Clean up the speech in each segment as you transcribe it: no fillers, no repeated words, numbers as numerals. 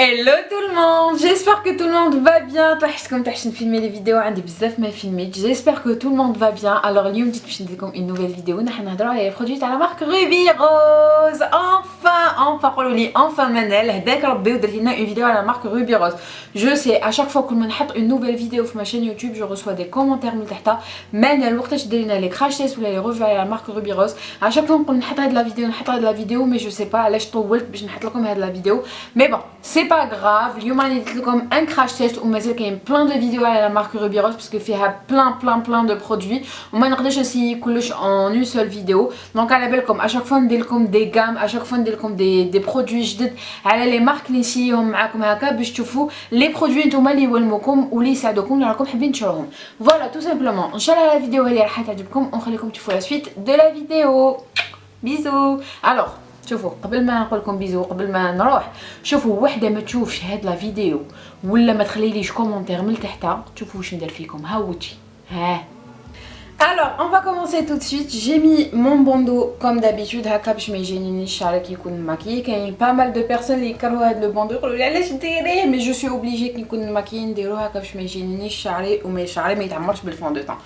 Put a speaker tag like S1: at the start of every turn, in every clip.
S1: Hello tout le monde, j'espère que tout le monde va bien. Comme je filmer les vidéos, عندي بزاف ما filmé. J'espère que tout le monde va bien. Alors اليوم جيت باش ندير لكم une nouvelle vidéo. نحن نهضروا على برودوي تاع لا مارك روبي روز. Enfin قولوا لي enfin منال هداك ربي ودرت لنا une vidéo على مارك روبي روز. Je sais à chaque fois كل ما نحط une nouvelle vidéo في ma chaîne YouTube, je reçois des commentaires من تحتها منال وقتاش دير لنا لي كراش تيست ولا لي ريفيو على لا مارك روبي روز. à chaque fois نقول نحط هاد لا فيديو mais je sais pas علاش طولت باش نحط لكم هاد لا فيديو. Mais bon, c'est pas grave. اليوم راني درت لكم un crash test ومازال كاين plein de vidéos على la marque Ruby Rose parce que فيها plein de produits وما نقدرش نسيي كلش en une seule vidéo. Donc على بالكم à chaque fois ندير لكم des gammes, à chaque fois ندير لكم des produits جدد على les marques اللي نسيهم معاكم هكا باش تشوفوا les produits نتوما اللي يولموكم واللي يساعدوكم اللي راكم حابين تشروهم. Voilà tout simplement. ان شاء الله la vidéo هذه راح تعجبكم ونخليكم تشوفوا la suite de la vidéo. Bisous. Alors شوفوا قبل ما نقول لكم بيزو قبل ما نروح شوفوا وحده ما تشوفش هاد لا فيديو ولا ما تخليليش كومونتير من تحتها تشوفوا واش ندير فيكم هاوتي ها. Alors on va commencer tout de suite. J'ai mis mon bandeau comme d'habitude هكا باش ما يجينيش الشعر كي يكون ماكيي. كاين pas mal de personnes اللي يكرهوا هاد لو باندو يقولوا لي علاش ديريه mais je suis obligée كي نكون ماكيي نديرو هكا باش ما يجينيش شعري وما شعري ما يتعمرش بالفون دو طون.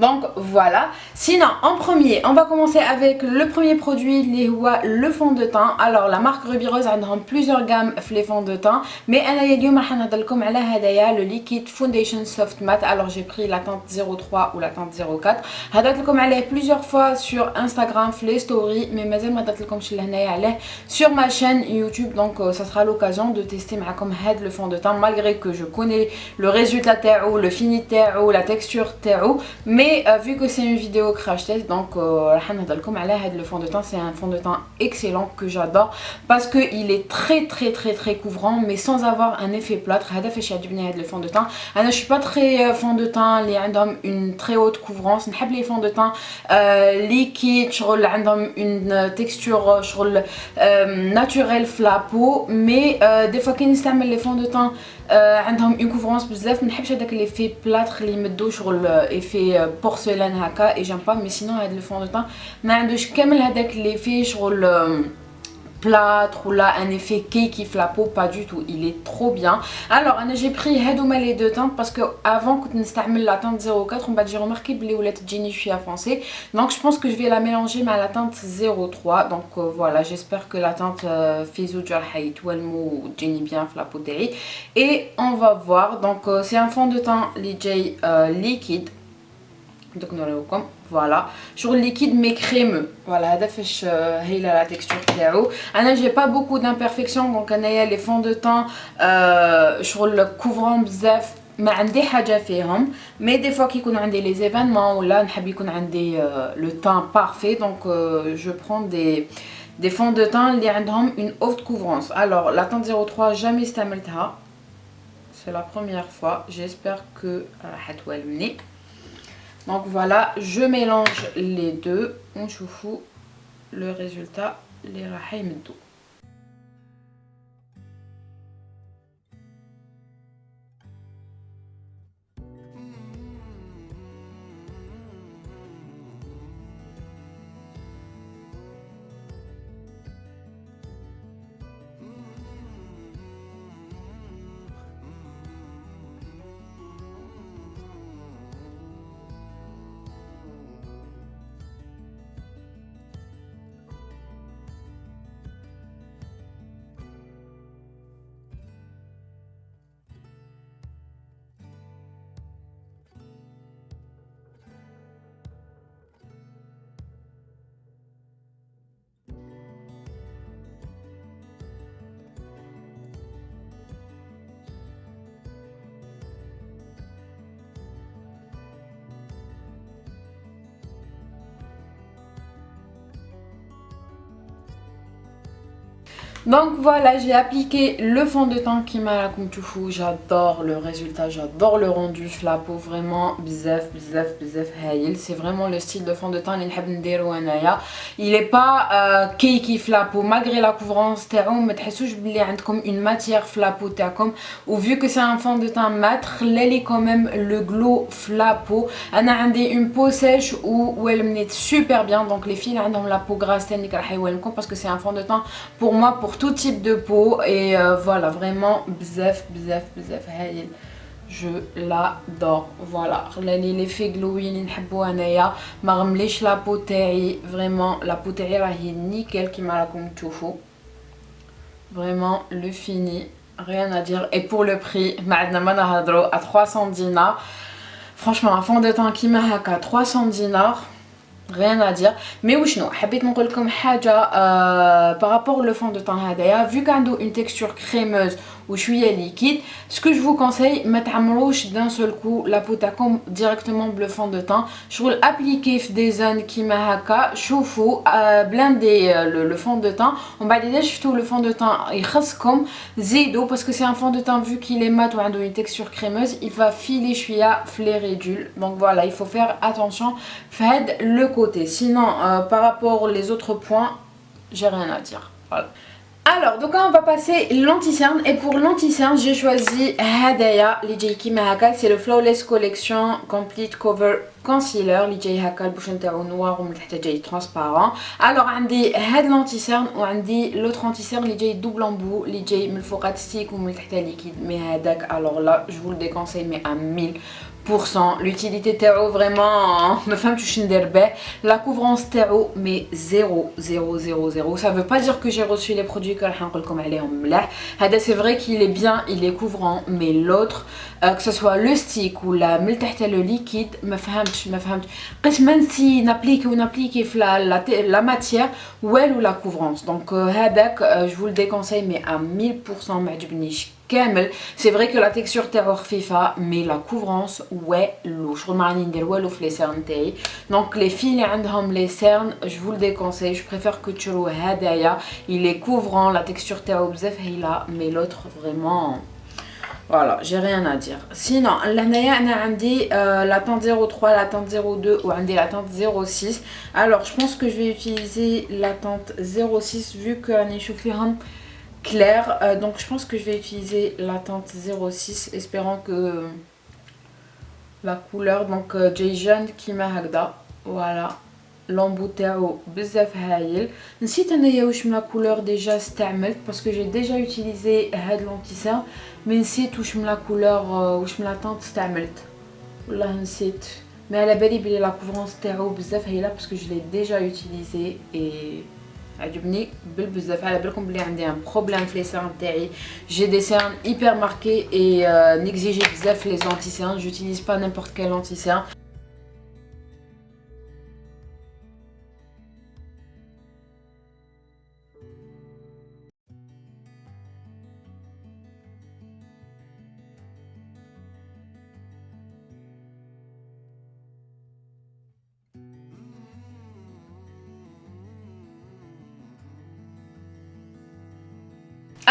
S1: Donc voilà. Sinon en premier on va commencer avec le premier produit اللي هو le fond de teint. Alors la marque Ruby Rose عندهم plusieurs gammes في les fonds de teint mais انايا اليوم راح نهضر لكم على هدايا le liquid foundation soft matte. Alors j'ai pris la teinte 03 ou la teinte 04. هضرت لكم عليه plusieurs fois sur Instagram في les stories mais مازال ما هضرت لكمش لهنايا عليه sur ma chaîne YouTube. Donc ça sera l'occasion de tester معكم هاد le fond de teint malgré que je connais le résultat تاعو le fini تاعو la texture تاعو mais vu que c'est une vidéo crash test donc راح نهضر لكم على هاد le fond de teint. C'est un fond de teint excellent que j'adore parce que il est très couvrant mais sans avoir un effet plâtre. هذا فاش يعجبني هاد le fond de teint. انا je suis pas très fond de teint اللي عندهم une très haute couvrance. نحب les fonds de teint liquide شغل عندهم une texture شغل naturelle في la peau mais des fois كي نستعمل les fonds de teint عندهم une couvrance بزاف. ما نحبش هذاك l'effet plâtre اللي يمدو شغل effet porcelaine هكا et j'aime pas. mais sinon هاد le fond de teint ما عندوش كامل هذاك l'effet شغل plâtre ou là un effet cakey في la peau, pas du tout. Il est trop bien. Alors j'ai pris هادوما les deux teintes parce que avant كنت نستعمل la teinte 04 ومن بعد j'ai remarqué بلي ولات تجيني شويه foncée donc je pense que je vais la mélanger مع la teinte 03. donc voilà, j'espère que la teinte في زوج راح يتولموا وتجيني bien في la peau تاعي et on va voir. donc c'est un fond de teint اللي جاي liquide donc نوريوكم. voilà شغل liquide mais crémeux. voilà هذا فاش هايله la texture تاعو. انا j'ai pas beaucoup d'imperfections donc انايا les fonds de teint شغل couvrant بزاف ما عندي حاجه فيهم mais des fois كي يكونوا عندي les événements ولا نحب يكون عندي le teint parfait donc je prends des fonds de teint اللي عندهم une haute couvrance. alors la teinte 03 jamais استعملتها, c'est la première fois, j'espère que راح توالمني. donc voilà, je mélange les deux ونشوفوا le résultat اللي راح يمدو. Donc voilà, j'ai appliqué le fond de teint qui m'a comme tout fou. J'adore le résultat, j'adore le rendu. La peau vraiment bzaf haïl. C'est vraiment le style de fond de teint اللي نحب نديرو انايا. Il est pas cakey في la peau malgré la couvrance تاعو. ما تحسوش بلي عندكم une matière في la peau تاعكم. Ou vu que c'est un fond de teint mat, خلالي quand même le glow في la peau. انا عندي une peau sèche où elle me super bien. Donc les filles عندهم la peau grasse تاني راح يولمكم parce que c'est un fond de teint pour moi pour pour tout type de peau. Et voilà, vraiment bzaf bzaf bzaf هايل. Je l'adore. Voilà, l'effet glowy اللي نحبو انايا ما غمليش لا بو تاعي. Vraiment la peau تاعي راهي نيكل كيما راكم تشوفوا. Vraiment le fini, rien à dire. Et pour le prix, à 300 dinars. Franchement, un fond de teint qui m'a à 300 dinars. Rien à dire. Mais وشنو حبيت نقول لكم حاجه par rapport au fond de teint هذايا vu qu'il a une texture crémeuse وشويه liquide. Ce que je vous conseille, ما تعمروش d'un seul coup la peau تاعكم directement le fond de teint. شغل appliquer في des zones كيما هكا شوفوا blender le fond de teint ومن بعد اذا شفتوا le fond de teint يخصكم زيدوا parce que c'est un fond de teint vu qu'il est mat ou عنده une texture crémeuse, il va filer شويه في les ridules. Donc voilà, il faut faire attention في هذا le côté. Sinon par rapport aux autres points, j'ai rien à dire. Voilà. Alors, donc là, on va passer l'anti-cerne. Et pour l'anti-cerne, j'ai choisi Hadaya, l'Ijay Mahaka. C'est le Flawless Collection Complete Cover Concealer. L'Ijay Haka, le bouchon terreau noir ou le transparent. Alors, on a had l'anti-cerne ou on a l'autre anti-cerne, l'Ijay double embout, l'Ijay Melforat stick ou le liquide. Mais Hadak, alors là, je vous le déconseille, mais à 1000%. L'utilité terreau vraiment me femme tu la couvrance terreau mais 0 0 0 0. Ça veut pas dire que j'ai reçu les produits que c'est vrai qu'il est bien, il est couvrant, mais l'autre que ce soit le stick ou la le liquide me femme قسما si n'applique ou n'applique la matière ou elle ou la couvrance. Donc je vous le déconseille mais à 1000%. معجبنيش كامل. C'est vrai que la texture terreau خفيفة mais la couvrance ouais لو شغل ما راني ندير والو في les cernes تاعي. Donc les filles اللي عندهم les cernes, je vous le déconseille. Je préfère que تشرو هدايا. Il est couvrant, la texture تاعو بزاف هايلة, mais l'autre vraiment voilà, j'ai rien à dire. Sinon لهنايا انا عندي la teinte 03, la teinte 02 ou عندي la teinte 06. Alors je pense que je vais utiliser la teinte 06 vu que راني نشوف فيهم clair, donc je pense que je vais utiliser la teinte 06 espérant que la couleur donc جاي jeune كيما هكذا. Voilà, l'embout تاعو بزاف هايل. نسيت انايا واش من la couleur déjà استعملت parce que j'ai déjà utilisé هاد l'anti-cerne mais نسيت واش من la couleur واش من la teinte استعملت والله نسيت. mais على بالي بلي la couvrance تاعو بزاف هايله parce que je l'ai déjà utilisé et عجبني بالبزاف. على بالكم بلي عندي ان بروبليم في لي سيرن تاعي, j'ai des cernes hyper marquées et n'exigez بزاف les anti-cernes. j'utilise pas n'importe quel anti-cerne.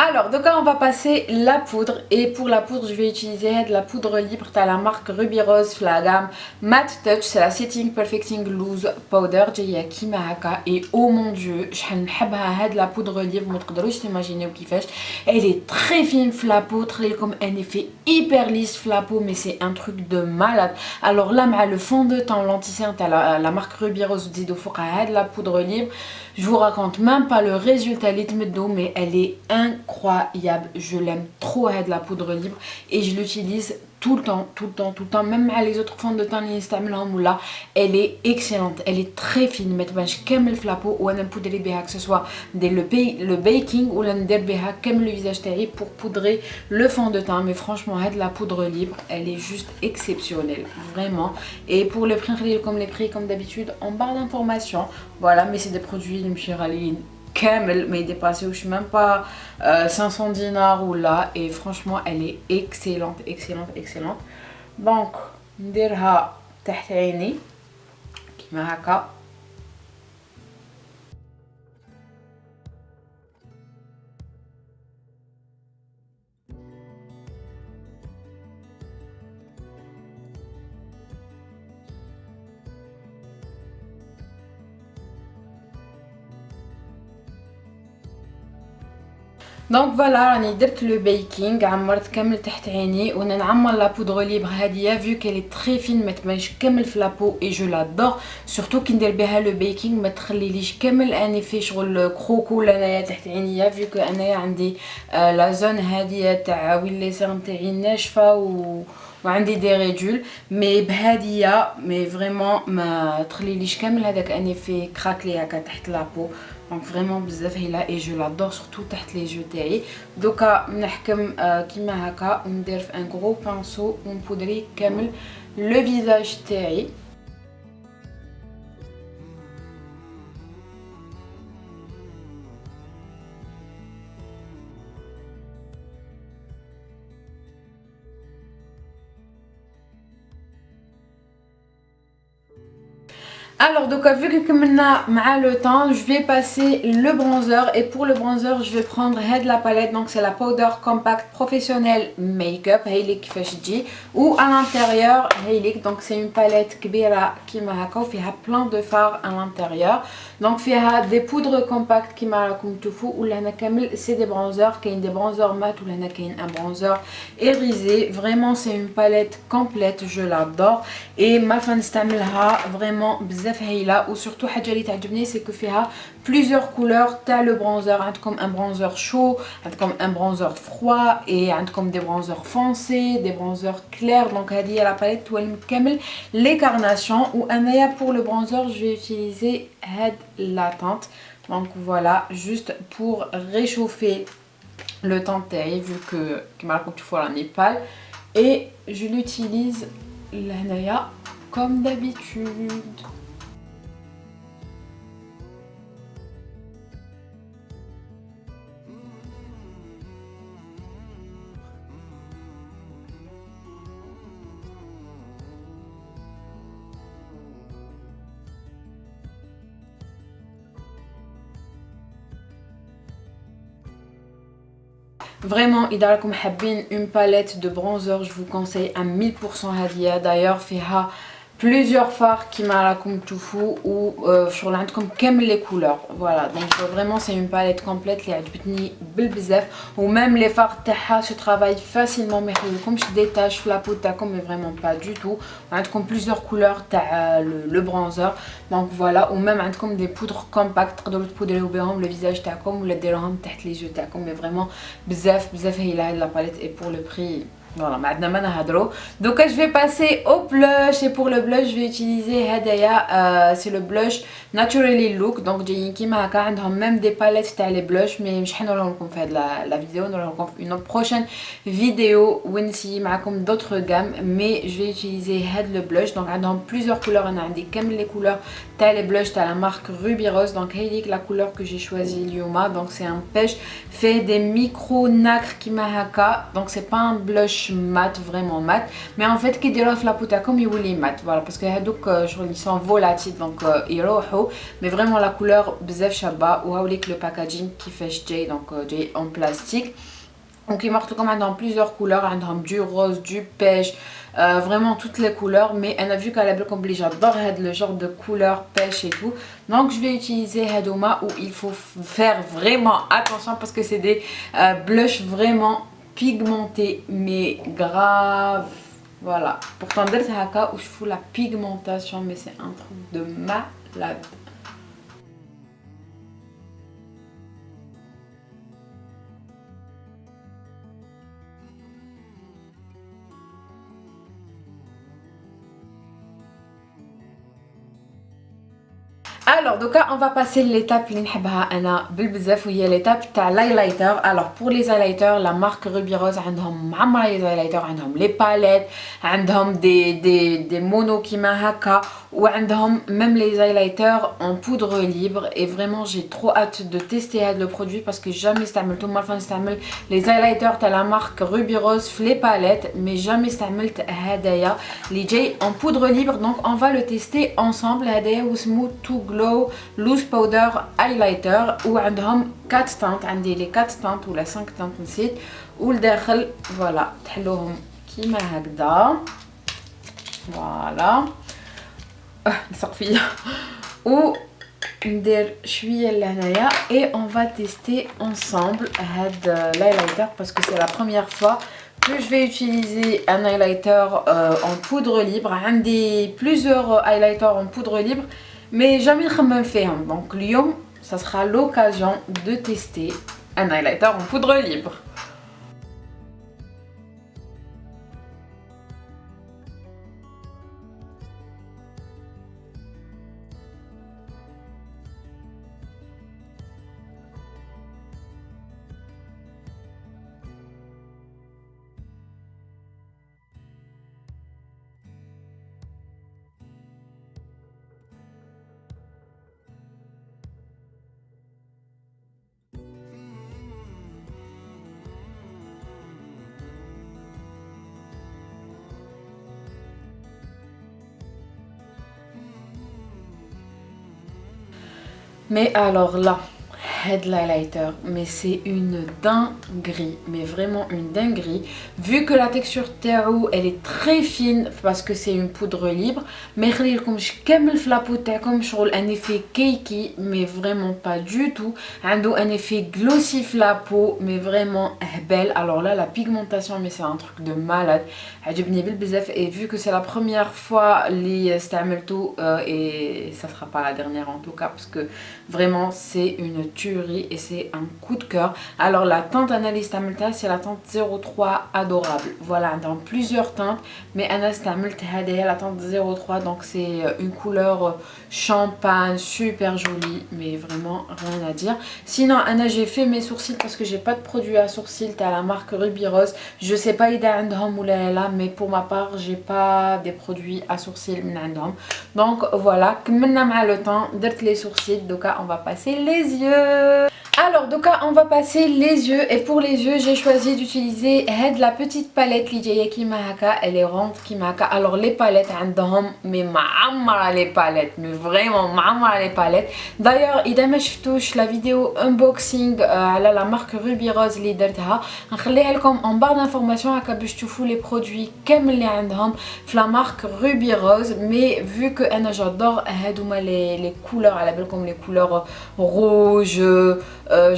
S1: Alors donc là on va passer la poudre et pour la poudre je vais utiliser de la poudre libre de la marque Ruby Rose la gamme Matte Touch. C'est la Setting Perfecting Loose Powder جايه كيما هكا et oh mon dieu شحال نحبها هاد la poudre libre ما تقدروش تيماجينيو كيفاش. Elle est très fine في la peau, très comme un effet hyper lisse في la peau mais c'est un truc de malade. Alors là مع le fond de teint l'anti-cerne تاع la marque Ruby Rose تزيدو فوقها هاد la poudre libre, je vous raconte même pas le résultat اللي تمدو mais elle est incroyable. Je l'aime trop de la poudre libre et je l'utilise tout le temps, tout le temps, tout le temps. Même à les autres fonds de teint elle est excellente, elle est très fine. Mais كامل في la peau ou انا نبودري بها que ce soit le baking ou ندير بها كامل le visage تاعي pour poudrer le fond de teint. Mais franchement la poudre libre elle est juste exceptionnelle vraiment. Et pour le prix comme les prix comme d'habitude en barre d'information. Voilà, mais c'est des produits المشيغالين كامل ما يديباسيوش même pas 500 dinars ou là. Et franchement elle est excellente excellente excellente. donc نديرها تحت عيني كيما هكا. دونك فوالا راني درت لو بيكينغ، عمرت كامل تحت عيني وانا نعمر لا بودر ليبر هاديه فيو كالي تري فين ما تبانش كامل في لابو اي جو لادور سورتو كي ندير بها لو بيكينغ ما تخليليش كامل اني في شغل كروكو انايا تحت عينيا فيو كو انايا عندي لا زون هاديه تاع وين لي سير نتاعي ناشفه وعندي دي ريدول مي بهاديه مي فريمون ما تخليليش كامل هذاك اني في كراكلي هكا تحت لابو. دونك فريمون بزاف هايله اي جو لادور سورتو تحت لي جو تاعي. دوكا نحكم كيما هكا وندير في ان غرو بانسو ونبودري كامل لو فيزاج تاعي. Alors donc vu que كملنا مع le temps, je vais passer le bronzer et pour le bronzer je vais prendre هاد la palette, donc c'est la powder compact professionnel make-up هايليك كيفاش تجي و à l'intérieur هايليك. donc c'est une palette كبيرة كيما هكا وفيها plein de fards à l'intérieur. donc فيها des poudres compacts كيما راكم تشوفوا ولهنا كامل c'est des bronzers. كاين des bronzers mat ولهنا كاين un bronzer irisé. vraiment c'est une palette complète, je l'adore et ما فنستعملها vraiment بزاف هايله. وسورتو حاجه اللي تعجبني سي كو فيها بليزيور كولور تاع لو برونزر. عندكم ان برونزر شو، عندكم ان برونزر فروا اي عندكم دي برونزر فونسي دي برونزر كلير. دونك هذه هي لا باليت توالم كامل لي كارناسيون. وانايا بور لو برونزر جو في utiliser هاد لا تانت. دونك فوالا جوست بور ريشوفي لو تانت تاعي فيو كو كيما راكم تشوفوا راني بال اي جو لوتيليز لهنايا comme d'habitude. Vraiment إذا راكم حابين une palette de bronzer je vous conseille à 1000% هذه. d'ailleurs فيها plusieurs fards كيما راكم تشوفوا و شغل عندكم كامل لي كولور. فوالا دونك فريمون سي اون باليت كومبليت اللي عجبتني بالبزاف. وميم لي فار تاعها سو ترافاي فاسيلمون ما يخليلكمش دي تاش في لابو تاعكم مي فريمون با دو تو. وعندكم بليزيور كولور تاع لو برونزر. دونك فوالا وميم عندكم دي بودر كومباكت تقدروا تبودريو بهم لو فيزاج تاعكم ولا ديروهم تحت لي جو تاعكم مي فريمون بزاف هايله هاد لا باليت اي بور لو بري. Voilà, maintenant ما نهضروا. Donc je vais passer au blush et pour le blush je vais utiliser هدايا c'est le blush naturally look. donc جايين كيما هكا عندهم même des palettes تاع les blush mais مش حنوريهم لكم في هاد la vidéo. نوريهم لكم في une prochaine vidéo وين نسيي معكم d'autres gammes mais je vais utiliser هاد le blush. donc عندهم plusieurs couleurs. انا عندي كامل les couleurs تاع les blush تاع la marque Ruby Rose. donc هذيك la couleur que j'ai choisi اليوم. donc c'est un pêche fait des micro nacres كيما هكا. donc c'est pas un blush mat vraiment mat mais en fait كي ديروه في لابو تاعكم يولي مات. voilà parce que هادوك شغل ils sont volatiles donc يروحوا mais vraiment la couleur بزاف شابه. وهاوليك لو باكاجين كيفاش جاي. donc جاي en plastique. donc كيما قلت لكم عندهم plusieurs couleurs. عندهم du rose du pêche vraiment toutes les couleurs mais انا vu qu'à la بالكم بلي j'adore هاد le genre de couleur pêche et tout. donc je vais utiliser هادوما où il faut faire vraiment attention parce que c'est des blushs vraiment pigmenté mais grave. voilà pourtant درت هكا وشوفوا la pigmentation mais c'est un truc de malade. Alors donc là on va passer l'étape اللي نحبها انا بالبزاف وهي l'étape تاع l'highlighter. alors pour les highlighters la marque Ruby Rose عندهم معمره les highlighters. عندهم les palettes عندهم des monos كيما هكا وعندهم même les highlighters en poudre libre et vraiment j'ai trop hâte de tester هذا le produit parce que jamais استعملته. مرة نستعمل les highlighters تاع la marque Ruby Rose في les palettes mais jamais استعملت هدايا اللي جاي en poudre libre. donc on va le tester ensemble. هدايا واسمو To Glow Loose Powder Highlighter وعندهم 4 تانت. عندي لي 4 تانت ولا 5 تانت نسيت. والداخل فوالا تحلوهم كيما هكذا. فوالا نسق فيا و ندير شويه لهنايا et on va tester ensemble هاد l'highlighter parce que c'est la première fois que je vais utiliser un highlighter en poudre libre. عندي plusieurs highlighters en poudre libre mais jamais نخمم فيهم. Donc اليوم ça sera l'occasion de tester un highlighter en poudre libre. Mais alors là, head highlighter, mais c'est une dinguerie, mais vraiment une dinguerie. Vu que la texture تاعو elle est très fine parce que c'est une poudre libre, mais يخليلكمش كامل في لابو تاعكم شغل un effet cakey, mais vraiment pas du tout. عنده un effet glossy في la peau, mais vraiment هبال. Alors là, la pigmentation, mais c'est un truc de malade. عجبني بالبزاف et vu que c'est la première fois اللي استعملته et ça sera pas la dernière en tout cas parce que vraiment c'est une tuerie et c'est un coup de cœur. Alors la teinte Analyse Tamilta, c'est la teinte 03 adorable. Voilà, dans plusieurs teintes, mais Analyse Tamilta, la teinte 03, donc c'est une couleur champagne, super jolie, mais vraiment rien à dire. Sinon, Anna, j'ai fait mes sourcils parce que j'ai pas de produit à sourcils, t'as la marque Ruby Rose. Je sais pas إذا عندهم ولا لا, mais pour ma part, j'ai pas des produits à sourcils من عندهم. Donc voilà, كملنا مع le temps, درت les sourcils, donc on va passer les yeux. Alors donc on va passer les yeux et pour les yeux j'ai choisi d'utiliser la petite palette اللي جايه كيما هكا, elle est ronde كيما هكا. Alors les palettes عندهم mais معمرة les palettes, mais vraiment معمرة les palettes. D'ailleurs إذا ما شفتوش la vidéo unboxing على la marque Ruby Rose اللي درتها نخليها لكم en barre d'information هكا باش تشوفوا les produits كامل اللي عندهم في la marque Ruby Rose. Mais vu que انا j'adore هادوما les couleurs, على بالكم les couleurs rouge,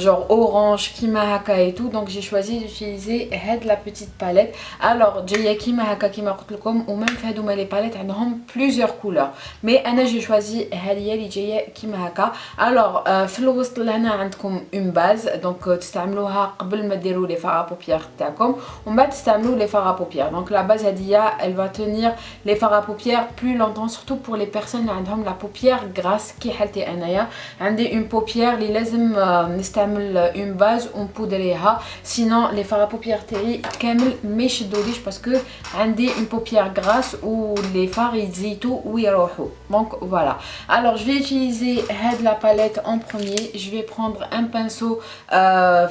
S1: genre orange, kima haka et tout, donc j'ai choisi d'utiliser la petite palette. Alors جايه كيما هكا كيما قلت لكم, ou même هادوما les palettes عندهم plusieurs couleurs, mais انا j'ai choisi هذه اللي جايه كيما هكا. alors في الوسط لهنا عندكم une base, donc تستعملوها قبل ما ديروا les fards à paupières تاعكم ومن بعد تستعملوا les fards à paupières. donc la base هذه elle va tenir les fards à paupières plus longtemps, surtout pour les personnes اللي عندهم la paupière grasse كي حالتي انايا. عندي une paupière اللي لازم نستعمل une base ونبودريها, sinon les fards à paupières تاعي كامل ما يشدوليش parce que عندي une paupière grasse où les fards يزيتوا ويروحوا. donc voilà, alors je vais utiliser la palette en premier. Je vais prendre un pinceau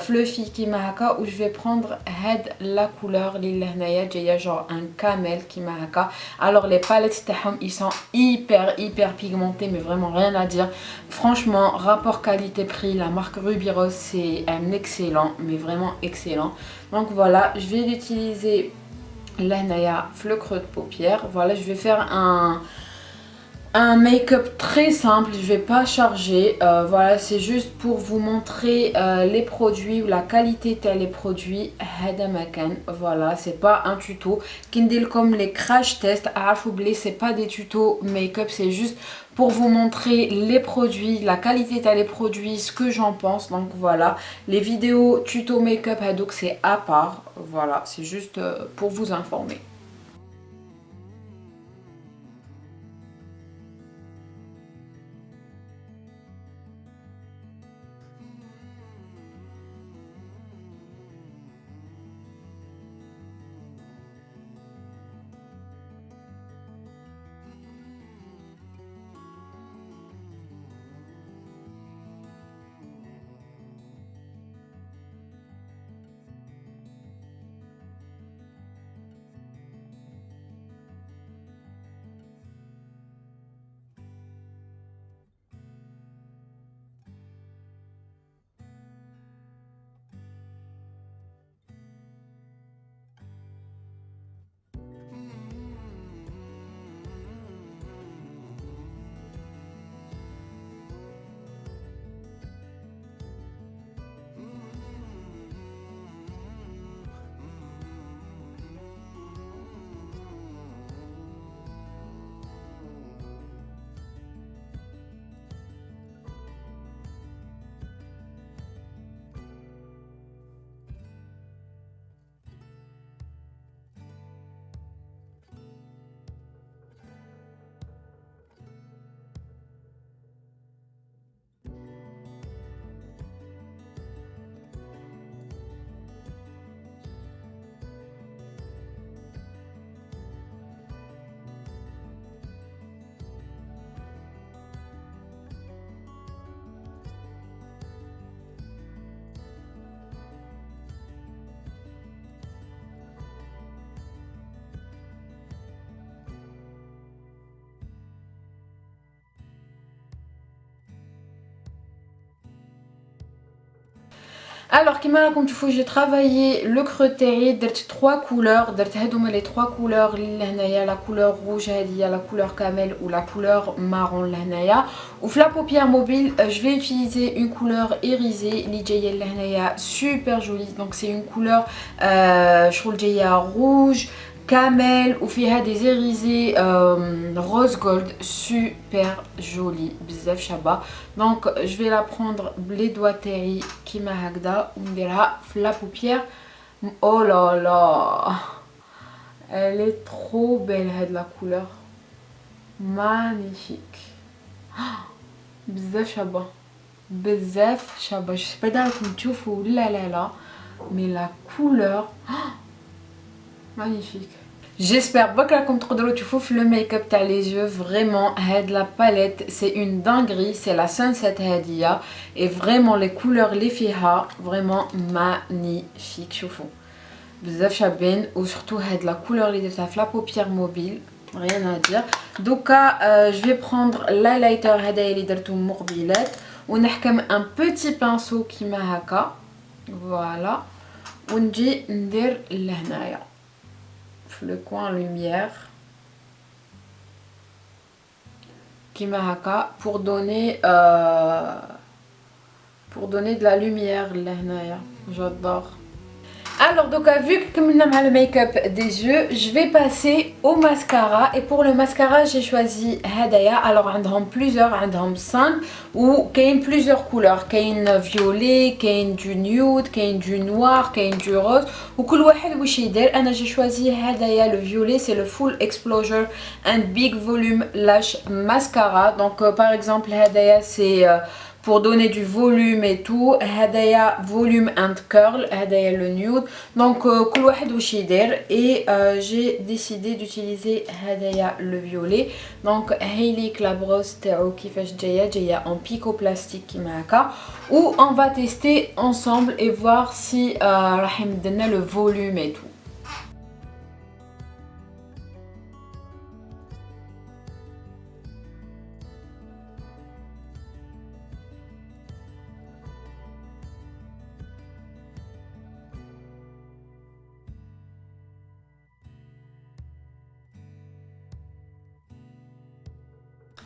S1: fluffy كيما هكا où je vais prendre la couleur اللي لهنايا جايه genre un camel كيما هكا. alors les palettes تاعهم ils sont hyper pigmentés, mais vraiment rien à dire. Franchement, rapport qualité-prix, la marque Ruby Rose c'est un excellent, mais vraiment excellent. donc voilà, je vais l'utiliser l'anaya le creux de paupière. voilà, je vais faire un make-up très simple, je vais pas charger. voilà, c'est juste pour vous montrer les produits ou la qualité des produits. Voilà, c'est pas un tuto comme les crash tests. C'est pas des tutos make-up, c'est juste pour vous montrer les produits, la qualité des produits, ce que j'en pense. donc voilà, les vidéos tuto make-up donc c'est à part. voilà, c'est juste pour vous informer. Alors, comme tu vois, j'ai travaillé le creux تاعي درت 3 couleurs. درت هادوما les 3 couleurs اللي هنايا la couleur rouge هذه la couleur camel ou la couleur marron لهنايا. Ou la paupière mobile, je vais utiliser une couleur irisée اللي جايه لهنايا super jolie. Donc c'est une couleur شغل جايه rouge camel ou فيها des irisés rose gold super joli بزاف شابه. Donc je vais la prendre les doigts تاعي كيما هكذا ونديرها في la paupière. Oh là là, elle est trop belle هاد la couleur, magnifique, بزاف شابه بزاف شابه. Je sais pas راكم تشوفوا ولا لا mais la couleur magnifique. J'espère que راكم تقدروا تشوفوا في le make-up تاع les yeux. Vraiment هاد la palette c'est une dinguerie, c'est la Sunset هادية et vraiment les couleurs اللي فيها vraiment magnifique. شوفوا بزاف شابين و surtout هاد la couleur اللي درتها في la paupière mobile rien à dire. دوكا je vais prendre l'highlighter هدايا اللي درتو مقبلات ونحكم un petit pinceau كيما هكا فوالا ونجي ندير لهنايا le coin lumière كيما هكا pour donner de la lumière لهنايا. J'adore. Alors donc vu que comme on a le make-up des yeux, je vais passer au mascara et pour le mascara j'ai choisi Hadaya. Alors عندهم plusieurs, عندهم 5 ou كاين plusieurs couleurs, كاين violet, كاين du nude, كاين du noir, كاين du rose وكل واحد واش يدير. انا j'ai choisi Hadaya le violet, c'est le full exposure and big volume lash mascara. Donc par exemple Hadaya c'est pour donner du volume et tout. Hadaya volume and curl, Hadaya le nude. Donc كل واحد واش يدير et j'ai décidé d'utiliser Hadaya le violet. Donc هايليك la brosse تاعو كيفاش جايه en pico plastique كيما هكا ou on va tester ensemble et voir si راح يمدلنا le volume et tout.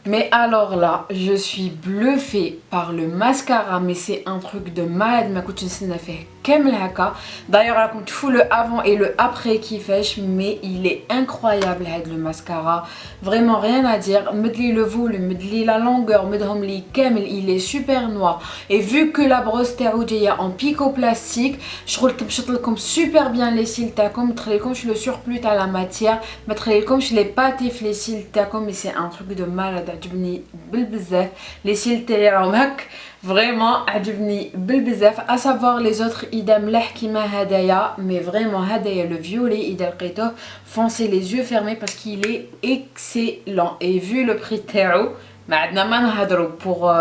S1: Mais alors là, je suis bluffée par le mascara, mais c'est un truc de malade. Ma coach n'a fait كامل هكا. D'ailleurs راكم تشوفوا le avant et le après كيفاش, mais il est incroyable هاد le mascara. Vraiment rien à dire. مدلي le volume, مدلي la longueur, مدهم لي كامل, il est super noir. Et vu que la brosse تاعو جايه en pico plastique, شغل تمشط لكم super bien les cils تاعكم, ما تخليكمش le surplus تاع la matière, ما تخليكمش les pâtés في les cils تاعكم, mais c'est un truc de malade. عجبني بالبزاف les cils تاعي راهم هك vraiment عجبني بالبزاف. à savoir les autres idem ملاح كيما هدايا, mais vraiment هدايا le violet اذا لقيتوه foncez les yeux fermés parce qu'il est excellent et vu le prix تاعو ما عندنا ما نهضروا pour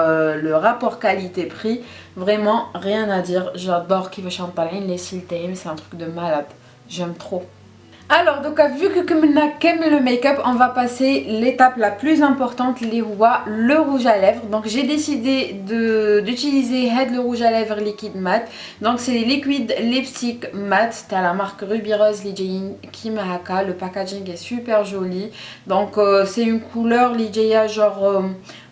S1: le rapport qualité prix vraiment rien à dire. j'adore كيفاش راهم طالعين les cils تاعي, mais c'est un truc de malade, j'aime trop. Alors donc vu que on a qu'aime le make-up, on va passer l'étape la plus importante, les rois, le rouge à lèvres. Donc j'ai décidé d'utiliser le rouge à lèvres liquide mat. Donc c'est liquide lipstick mat, t'as la marque Ruby Rose Lijayin Kimahaka. Le packaging est super joli. Donc c'est une couleur Lijaya genre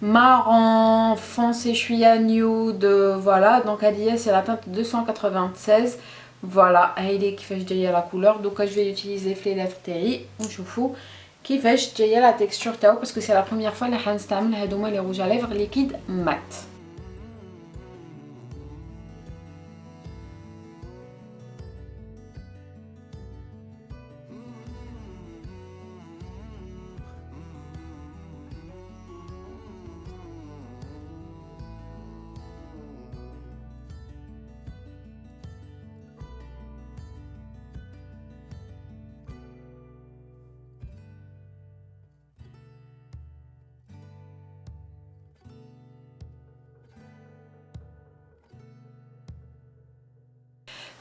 S1: marron foncé chouïa nude, voilà. Donc Adia c'est la teinte 296. Voilà, هايلي كيفاش جايه la couleur. Donc je vais utiliser في les lèvres تاعي ونشوفوا كيفاش جايه la texture تاعو parce que c'est la première fois اللي حنستعمل هادوما les rouges à lèvres liquide mat.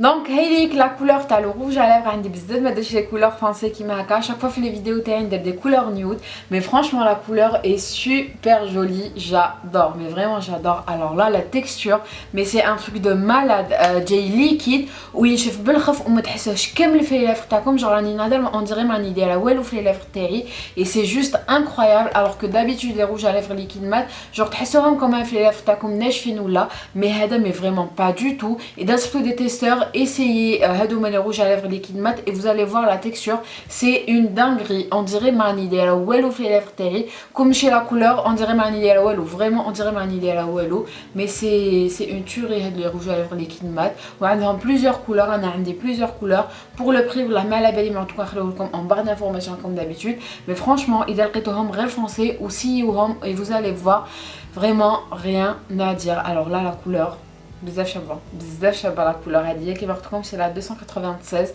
S1: دونك هي ليك لا كولور تاع لو روج على ليفر عندي بزاف ما درتش لي كولور فرونسي كيما هكا شاك فوا في لي فيديو تاعي ندير دي كولور نيود مي فرانشمون لا كولور اي سوبر جولي جادور مي فريمون جادور. الوغ لا لا تيكستور مي سي ان تروك دو مالاد جاي ليكيد وينشف بالخف وما تحسوش كامل في لي ليفر تاعكم جونغ راني نهضر اون ديري ماني دايره والو في لي ليفر تاعي اي سي جوست انكرويابل. الوغ كو دابيتود لي روج على ليفر ليكيد مات جونغ تحسوهم كومان في لي ليفر تاعكم ناشفين ولا مي هذا مي فريمون با دو تو. اذا صفتو دي تيستور essayez هادوما لي روج على ليفر ليكيد مات et vous allez voir la texture c'est une dinguerie. on dirait ماني دايره والو في لي ليفر تاعي كوم شي لا كولور on dirait ماني دايره والو فريمون on dirait ماني دايره والو مي سي اون توري هاد لي روج على ليفر ليكيد مات وعندهم بليزيور كولور. انا عندي بليزيور كولور بور لو بري والله ما على بالي ما نتوما نخليو لكم en barre d'information comme d'habitude mais franchement اذا لقيتوهم غير فونسي وسيوهم et vous allez voir vraiment rien à dire. alors là la couleur بزاف شابه لا كولور هادي كيما قلت لكم سي لا 296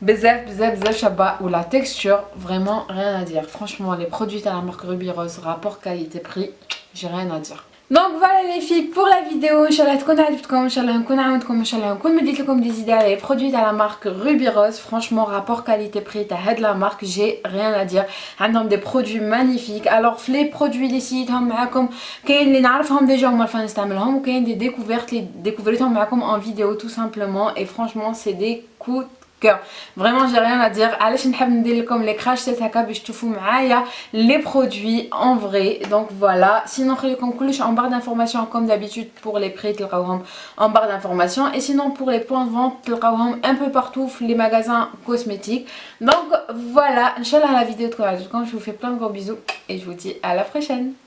S1: بزاف شابه ولا تيكستور فريمون rien à dire. franchement les produits تاع la marque Ruby Rose rapport qualité prix j'ai rien à dire. Donc voilà les filles pour la vidéo. Inch'Allah تكون عجبتكم Inch'Allah نكون عاونتكم Inch'Allah نكون مديت لكم des idées على les produits تاع la marque Ruby Rose. franchement rapport qualité prix تاع هاد la marque j'ai rien à dire. عندهم des produits magnifiques. alors في les produits اللي سيتهم معاكم كاين اللي نعرفهم ديجا وما فان نستعملهم وكاين دي ديكوفيرت اللي ديكوفريتهم معاكم en vidéo tout simplement et franchement c'est des coups كور فريمون جي ريان ادير. علاش نحب ندير لكم لي كراشات هكا باش تشوفوا معايا لي برودوي اون فري. دونك فوالا سينون نخليكم كلش en barre d'information comme d'habitude pour les prix تلقاوهم en barre d'information et sinon pour les points de vente تلقاوهم un peu partout في les magasins cosmétiques. donc voilà Inch'Allah la vidéo تكون عجبتكم. je vous fais plein de gros bisous et je vous dis à la prochaine.